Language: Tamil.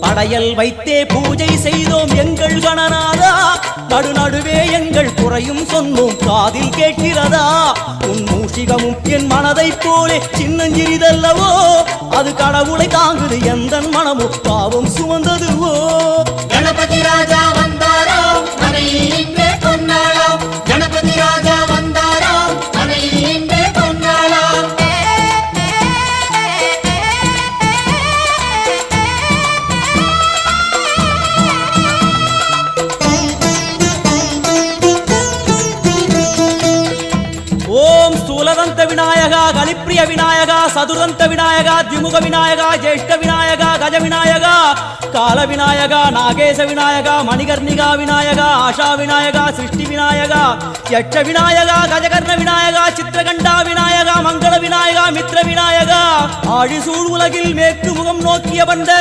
படையல் வைத்தே பூஜை செய்தோம் எங்கள் கணநாதா, நடுநடுவே எங்கள் குறையும் சொன்னோம் காதில் கேட்கிறதா. உன் மூஷிகமும் என் மனதைப் போலே சின்னஞ்சிறிதல்லவோ, அது கடவுளை தாங்குது எந்த மனமும் பாவம் சுமந்ததுவோ. கணபதி ராஜா வந்தாரோ மனையில் இன்றே பொன்னாளாம், கணபதி ராஜா வந்தாரோ மனையில் இன்றே பொன்னாளாம். ஓம் ஸ்தூலதந்த விநாயகா, கலிப்பிரிய விநாயகா, சதுரந்த விநாயகா, திமுக விநாயகா, ஜேஷ்ட விநாயகா, கஜ விநாயகா, கால விநாயகா, நாகேச விநாயகா, மணிகர்ணிகா விநாயகா, ஆஷா விநாயகா, சிருஷ்டி விநாயகா, யட்ச விநாயகா, கஜகர்ண விநாயகா, சித்திரகண்டா விநாயகா, மங்கள விநாயகா, மித்ர விநாயகா, ஆழிசூழ் உலகில் மேற்கு முகம் நோக்கிய வந்த